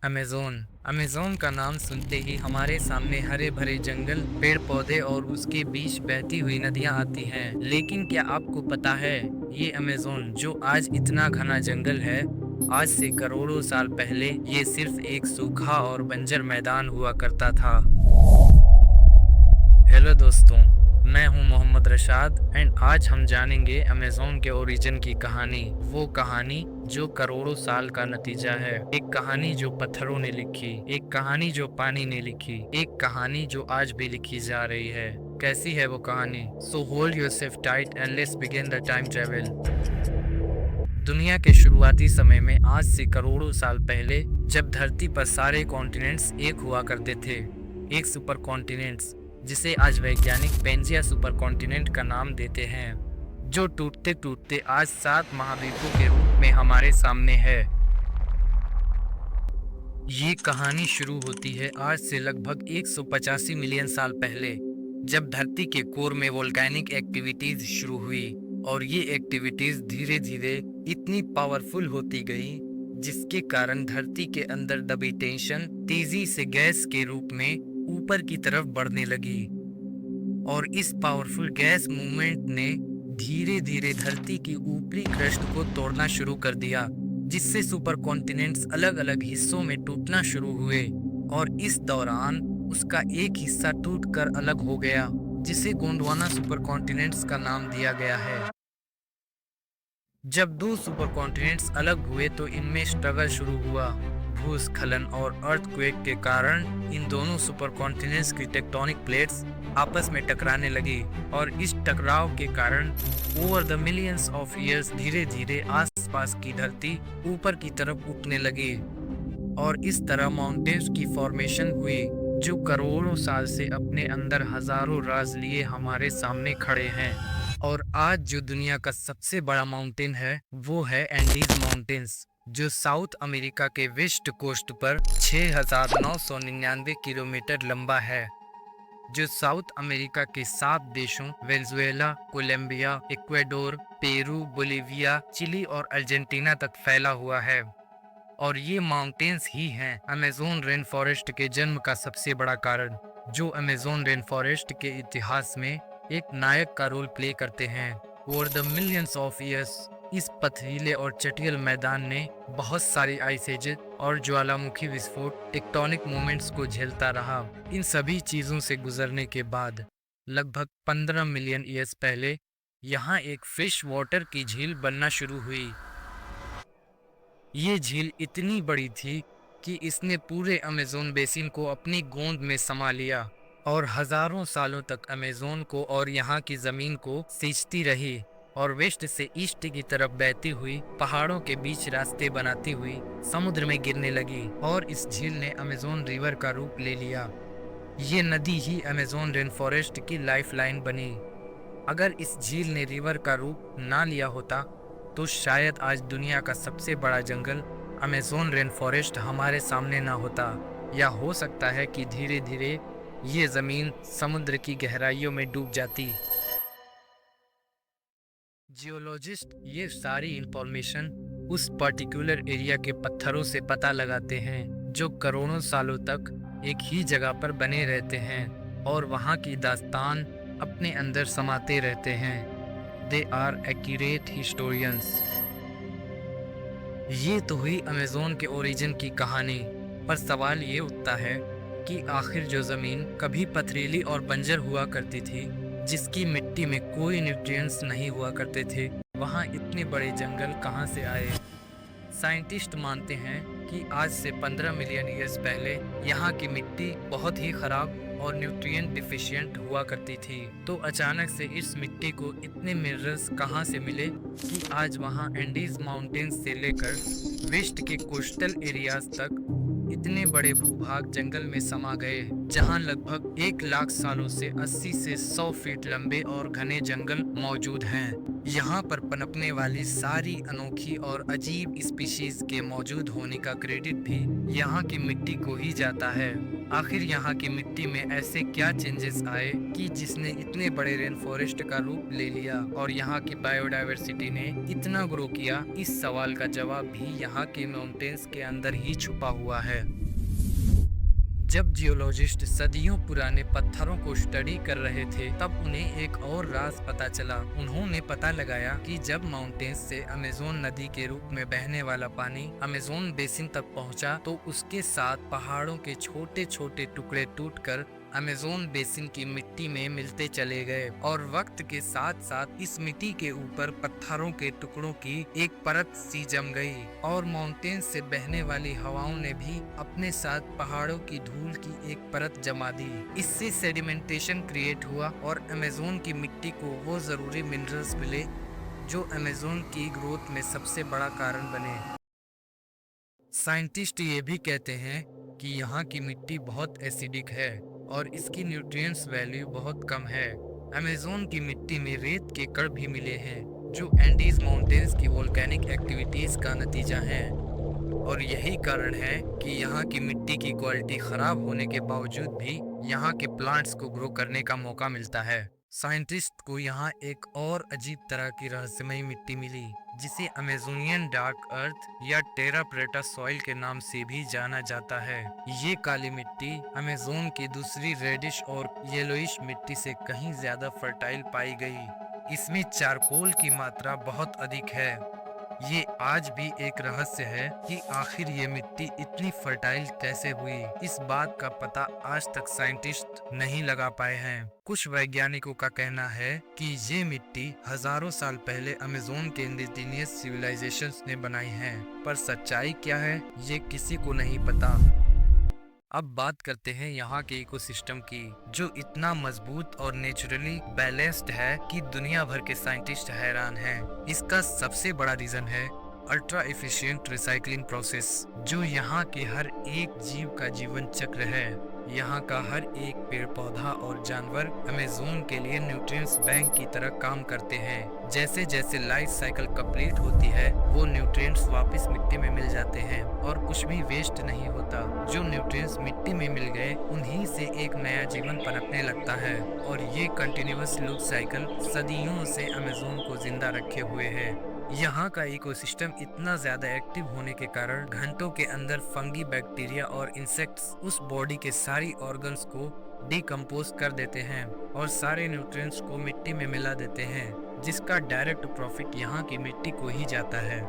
Amazon Amazon का नाम सुनते ही हमारे सामने हरे भरे जंगल, पेड़ पौधे और उसके बीच बहती हुई नदियां आती हैं। लेकिन क्या आपको पता है, ये अमेज़न जो आज इतना घना जंगल है, आज से करोड़ों साल पहले ये सिर्फ एक सूखा और बंजर मैदान हुआ करता था। हेलो दोस्तों, मैं हूं मोहम्मद रशाद एंड आज हम जानेंगे अमेज़न के ओरिजिन की कहानी। वो कहानी जो करोड़ों साल का नतीजा है। एक कहानी जो पत्थरों ने लिखी, एक कहानी जो पानी ने लिखी, एक कहानी जो आज भी लिखी जा रही है। कैसी है वो कहानी? So hold yourself tight and let's begin the time travel. दुनिया के शुरुआती समय में आज से करोड़ों साल पहले, जब धरती पर सारे कॉन्टिनेंट्स एक हुआ करते थे, एक सुपर कॉन्टिनेंट्स जिसे आज वैज्ञानिक पेंजिया सुपर कॉन्टिनेंट का नाम देते हैं, जो टूटते टूटते आज 7 महाद्वीपों के रूप में हमारे सामने है। ये कहानी शुरू होती है आज से लगभग 185 मिलियन साल पहले, जब धरती के कोर में वोल्केनिक एक्टिविटीज शुरू हुई। और ये एक्टिविटीज धीरे धीरे इतनी पावरफुल होती गई, जिसके कारण धरती के अंदर दबी टेंशन तेजी से गैस के रूप में ऊपर की तरफ बढ़ने लगी। और इस पावरफुल गैस मूवमेंट ने धीरे धीरे धरती की ऊपरी क्रस्ट को तोड़ना शुरू कर दिया, जिससे सुपर कॉन्टिनेंट्स अलग अलग हिस्सों में टूटना शुरू हुए। और इस दौरान उसका एक हिस्सा टूटकर अलग हो गया, जिसे गोंडवाना सुपर कॉन्टिनेंट्स का नाम दिया गया है। जब दो सुपर कॉन्टिनेंट्स अलग हुए तो इनमें स्ट्रगल शुरू हुआ। भूस्खलन और अर्थक्वेक के कारण इन दोनों सुपर कॉन्टिनेंट्स की टेक्टोनिक प्लेट्स आपस में टकराने लगी, और इस टकराव के कारण over the millions of years धीरे धीरे आसपास की धरती ऊपर की तरफ उठने लगी। और इस तरह माउंटेन्स की फॉर्मेशन हुई, जो करोड़ों साल से अपने अंदर हजारों राज लिए हमारे सामने खड़े हैं। और आज जो दुनिया का सबसे बड़ा माउंटेन है, वो है एंडीज माउंटेन्स, जो साउथ अमेरिका के वेस्ट कोस्ट पर 6,999 किलोमीटर लंबा है, जो साउथ अमेरिका के 7 देशों Venezuela, Colombia, Ecuador, Peru, Bolivia, Chile और अर्जेंटीना तक फैला हुआ है। और ये माउंटेन्स ही हैं अमेज़न रेन फॉरेस्ट के जन्म का सबसे बड़ा कारण, जो अमेज़न रेन फॉरेस्ट के इतिहास में एक नायक का रोल प्ले करते हैं। Over the millions of years इस पथरीले और चटियल मैदान ने बहुत सारी आइस एजेस और ज्वालामुखी विस्फोट, टेक्टोनिक मूवमेंट्स को झेलता रहा। इन सभी चीज़ों से गुजरने के बाद लगभग 15 मिलियन ईयर्स पहले यहाँ एक फ्रेश वाटर की झील बनना शुरू हुई। ये झील इतनी बड़ी थी कि इसने पूरे अमेज़न बेसिन को अपनी गोंद में समा लिया, और हजारों सालों तक अमेज़न को और यहाँ की ज़मीन को सींचती रही, और वेस्ट से ईस्ट की तरफ बहती हुई पहाड़ों के बीच रास्ते बनाती हुई समुद्र में गिरने लगी। और इस झील ने अमेज़न रिवर का रूप ले लिया। ये नदी ही अमेज़न रेन फॉरेस्ट की लाइफलाइन बनी। अगर इस झील ने रिवर का रूप ना लिया होता, तो शायद आज दुनिया का सबसे बड़ा जंगल अमेज़न रेन फॉरेस्ट हमारे सामने ना होता, या हो सकता है कि धीरे धीरे ये ज़मीन समुद्र की गहराइयों में डूब जाती। जियोलॉजिस्ट ये सारी इंफॉर्मेशन उस पर्टिकुलर एरिया के पत्थरों से पता लगाते हैं, जो करोड़ों सालों तक एक ही जगह पर बने रहते हैं और वहाँ की दास्तान अपने अंदर समाते रहते हैं। They are accurate historians. ये तो हुई अमेज़न के ओरिजिन की कहानी, पर सवाल ये उठता है कि आखिर जो ज़मीन कभी पथरीली और बंजर हुआ करती थी, जिसकी मिट्टी में कोई न्यूट्रिएंट्स नहीं हुआ करते थे, वहाँ इतने बड़े जंगल कहाँ से आए? साइंटिस्ट मानते हैं कि आज से 15 मिलियन ईयर्स पहले यहाँ की मिट्टी बहुत ही खराब और न्यूट्रिएंट डिफिशिएंट हुआ करती थी। तो अचानक से इस मिट्टी को इतने मिनरल्स कहाँ से मिले कि आज वहाँ एंडीज माउंटेन्स से लेकर वेस्ट के कोस्टल एरियाज तक इतने बड़े भूभाग जंगल में समा गए, जहां लगभग 1 लाख सालों से 80 से 100 फीट लंबे और घने जंगल मौजूद हैं। यहाँ पर पनपने वाली सारी अनोखी और अजीब स्पीशीज के मौजूद होने का क्रेडिट भी यहाँ की मिट्टी को ही जाता है। आखिर यहाँ की मिट्टी में ऐसे क्या चेंजेस आए कि जिसने इतने बड़े रेन फॉरेस्ट का रूप ले लिया और यहाँ की बायोडायवर्सिटी ने इतना ग्रो किया? इस सवाल का जवाब भी यहाँ के माउंटेन्स के अंदर ही छुपा हुआ है। जब जियोलॉजिस्ट सदियों पुराने पत्थरों को स्टडी कर रहे थे, तब उन्हें एक और राज पता चला। उन्होंने पता लगाया कि जब माउंटेन्स से अमेज़न नदी के रूप में बहने वाला पानी अमेज़न बेसिन तक पहुंचा, तो उसके साथ पहाड़ों के छोटे छोटे टुकड़े टूटकर अमेज़न बेसिन की मिट्टी में मिलते चले गए और वक्त के साथ साथ इस मिट्टी के ऊपर पत्थरों के टुकड़ों की एक परत सी जम गई और माउंटेन से बहने वाली हवाओं ने भी अपने साथ पहाड़ों की धूल की एक परत जमा दी। इससे सेडिमेंटेशन क्रिएट हुआ और अमेज़न की मिट्टी को वो जरूरी मिनरल्स मिले जो अमेज़न की ग्रोथ में सबसे बड़ा कारण बने। साइंटिस्ट ये भी कहते हैं कि यहाँ की मिट्टी बहुत एसिडिक है और इसकी न्यूट्रिएंट्स वैल्यू बहुत कम है। अमेज़न की मिट्टी में रेत के कण भी मिले हैं जो एंडीज माउंटेन्स की वोल्केनिक एक्टिविटीज का नतीजा है और यही कारण है कि यहाँ की मिट्टी की क्वालिटी खराब होने के बावजूद भी यहाँ के प्लांट्स को ग्रो करने का मौका मिलता है। साइंटिस्ट को यहाँ एक और अजीब तरह की रहस्यमयी मिट्टी मिली जिसे अमेज़ोनियन डार्क अर्थ या टेरा प्रेटा सॉइल के नाम से भी जाना जाता है। ये काली मिट्टी अमेज़न की दूसरी रेडिश और येलोइश मिट्टी से कहीं ज्यादा फर्टाइल पाई गई। इसमें चारकोल की मात्रा बहुत अधिक है। ये आज भी एक रहस्य है कि आखिर ये मिट्टी इतनी फर्टाइल कैसे हुई। इस बात का पता आज तक साइंटिस्ट नहीं लगा पाए हैं। कुछ वैज्ञानिकों का कहना है कि ये मिट्टी हजारों साल पहले अमेज़न के इंडिजिनियस सिविलाइजेशंस ने बनाई है, पर सच्चाई क्या है ये किसी को नहीं पता। अब बात करते हैं यहाँ के इकोसिस्टम की, जो इतना मजबूत और नेचुरली बैलेंस्ड है कि दुनिया भर के साइंटिस्ट हैरान हैं। इसका सबसे बड़ा रीजन है अल्ट्रा एफिशिएंट रिसाइकलिंग प्रोसेस, जो यहाँ के हर एक जीव का जीवन चक्र है। यहाँ का हर एक पेड़ पौधा और जानवर अमेज़न के लिए न्यूट्रिएंट्स बैंक की तरह काम करते हैं। जैसे जैसे लाइफ साइकिल कंप्लीट होती है, वो न्यूट्रिएंट्स वापस मिट्टी में मिल जाते हैं और कुछ भी वेस्ट नहीं होता। जो न्यूट्रिएंट्स मिट्टी में मिल गए, उन्हीं से एक नया जीवन पनपने लगता है और ये कंटिन्यूअस लूप साइकिल सदियों से अमेज़न को जिंदा रखे हुए है। यहाँ का इकोसिस्टम इतना ज्यादा एक्टिव होने के कारण घंटों के अंदर फंगी, बैक्टीरिया और इंसेक्ट्स उस बॉडी के सारी ऑर्गन्स को डिकम्पोज कर देते हैं और सारे न्यूट्रिएंट्स को मिट्टी में मिला देते हैं, जिसका डायरेक्ट प्रॉफिट यहाँ की मिट्टी को ही जाता है।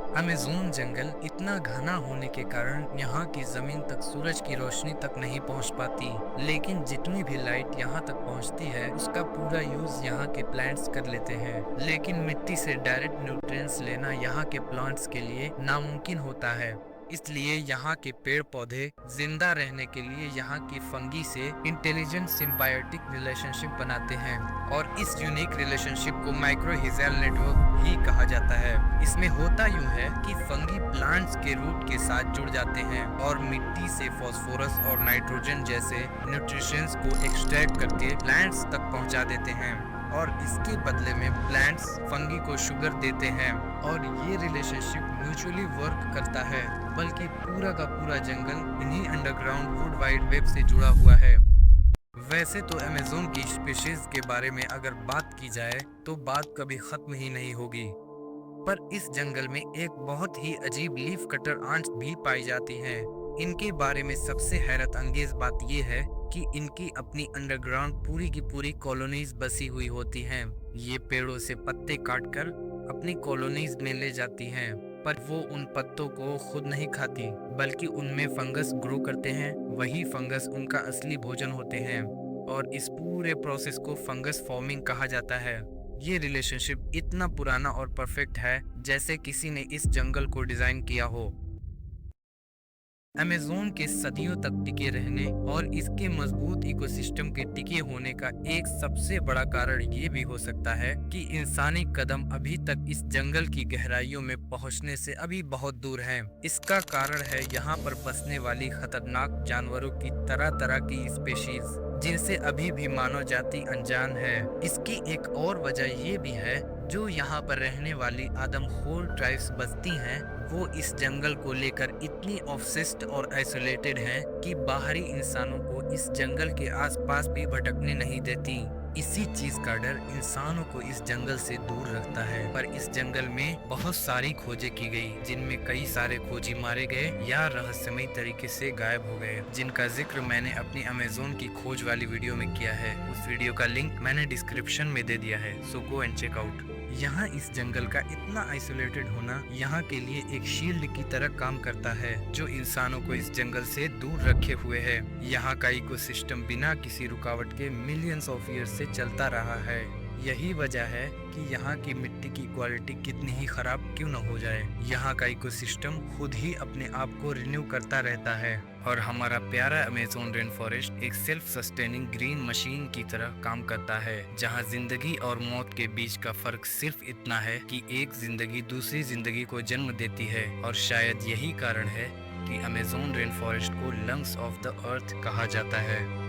अमेज़न जंगल इतना घना होने के कारण यहाँ की जमीन तक सूरज की रोशनी तक नहीं पहुँच पाती, लेकिन जितनी भी लाइट यहाँ तक पहुँचती है उसका पूरा यूज यहाँ के प्लांट्स कर लेते हैं। लेकिन मिट्टी से डायरेक्ट न्यूट्रिएंट्स लेना यहाँ के प्लांट्स के लिए नामुमकिन होता है, इसलिए यहाँ के पेड़ पौधे जिंदा रहने के लिए यहाँ की फंगी से इंटेलिजेंट सिम्बायोटिक रिलेशनशिप बनाते हैं और इस यूनिक रिलेशनशिप को माइक्रोहिजल नेटवर्क ही कहा जाता है। इसमें होता यूं है कि फंगी प्लांट्स के रूट के साथ जुड़ जाते हैं और मिट्टी से फास्फोरस और नाइट्रोजन जैसे न्यूट्रिशंस को एक्सट्रैक्ट करके प्लांट्स तक पहुँचा देते हैं और इसके बदले में प्लांट्स फंगी को शुगर देते हैं और ये रिलेशनशिप म्यूचुअली वर्क करता है। बल्कि पूरा का पूरा जंगल इन्हीं अंडरग्राउंड वुड वाइड वेब से जुड़ा हुआ है। वैसे तो अमेज़न की स्पीशीज के बारे में अगर बात की जाए तो बात कभी खत्म ही नहीं होगी, पर इस जंगल में एक बहुत ही अजीब लीफ कटर आंट्स भी पाई जाती हैं। इनके बारे में सबसे हैरत अंगेज बात यह है कि इनकी अपनी अंडरग्राउंड पूरी की पूरी कॉलोनीज बसी हुई होती हैं। ये पेड़ों से पत्ते काटकर अपनी कॉलोनीज में ले जाती हैं, पर वो उन पत्तों को खुद नहीं खाती, बल्कि उनमें फंगस ग्रो करते हैं। वही फंगस उनका असली भोजन होते हैं और इस पूरे प्रोसेस को फंगस फॉर्मिंग कहा जाता है। ये रिलेशनशिप इतना पुराना और परफेक्ट है जैसे किसी ने इस जंगल को डिजाइन किया हो। अमेज़न के सदियों तक टिके रहने और इसके मजबूत इकोसिस्टम के टिके होने का एक सबसे बड़ा कारण ये भी हो सकता है कि इंसानी कदम अभी तक इस जंगल की गहराइयों में पहुंचने से अभी बहुत दूर हैं। इसका कारण है यहाँ पर बसने वाली खतरनाक जानवरों की तरह तरह की स्पीशीज, जिनसे अभी भी मानव जाति अनजान है। इसकी एक और वजह ये भी है जो यहाँ पर रहने वाली आदमखोर ट्राइब्स बसती हैं, वो इस जंगल को लेकर इतनी ऑब्सेस्ड और आइसोलेटेड हैं कि बाहरी इंसानों को इस जंगल के आसपास भी भटकने नहीं देती। इसी चीज का डर इंसानों को इस जंगल से दूर रखता है। पर इस जंगल में बहुत सारी खोजें की गई, जिनमें कई सारे खोजी मारे गए या रहस्यमयी तरीके से गायब हो गए, जिनका जिक्र मैंने अपनी अमेज़न की खोज वाली वीडियो में किया है। उस वीडियो का लिंक मैंने डिस्क्रिप्शन में दे दिया है, सो गो एंड चेक आउट। यहाँ इस जंगल का इतना आइसोलेटेड होना यहाँ के लिए एक शील्ड की तरह काम करता है, जो इंसानों को इस जंगल से दूर रखे हुए है। यहाँ का इकोसिस्टम बिना किसी रुकावट के मिलियंस ऑफ ईयर से चलता रहा है। यही वजह है कि यहाँ की मिट्टी की क्वालिटी कितनी ही खराब क्यों न हो जाए, यहाँ का इकोसिस्टम खुद ही अपने आप को रिन्यू करता रहता है। और हमारा प्यारा अमेज़न रेन फॉरेस्ट एक सेल्फ सस्टेनिंग ग्रीन मशीन की तरह काम करता है, जहाँ जिंदगी और मौत के बीच का फर्क सिर्फ इतना है कि एक जिंदगी दूसरी जिंदगी को जन्म देती है। और शायद यही कारण है कि अमेज़न रेन फॉरेस्ट को लंग्स ऑफ द अर्थ कहा जाता है।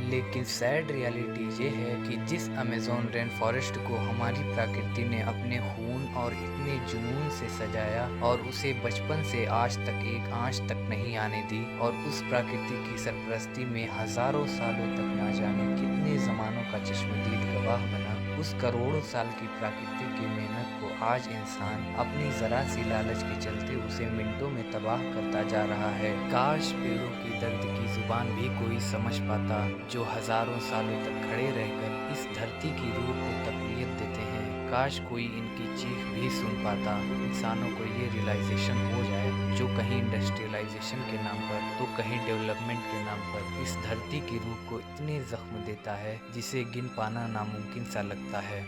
लेकिन सैड रियलिटी ये है कि जिस अमेज़न रेन फॉरेस्ट को हमारी प्रकृति ने अपने खून और इतने जुनून से सजाया और उसे बचपन से आज तक एक आंच तक नहीं आने दी, और उस प्रकृति की सरपरस्ती में हजारों सालों तक ना जाने कितने ज़मानों का चश्मदीद गवाह बना, उस करोड़ों साल की प्रकृति की मेहनत को आज इंसान अपनी ज़रा सी लालच के चलते उसे मिनटों में तबाह करता जा रहा है। काश पेड़ों की दर्द की जुबान भी कोई समझ पाता, जो हजारों सालों तक खड़े रहकर इस धरती की रूह को तकवीत देते हैं। काश कोई इनकी चीख भी सुन पाता। इंसानों को ये रियलाइजेशन हो जाए, जो कहीं इंडस्ट्रियलाइजेशन के नाम पर तो कहीं डेवलपमेंट के नाम पर इस धरती की रूह को इतने जख्म देता है जिसे गिन पाना नामुमकिन सा लगता है।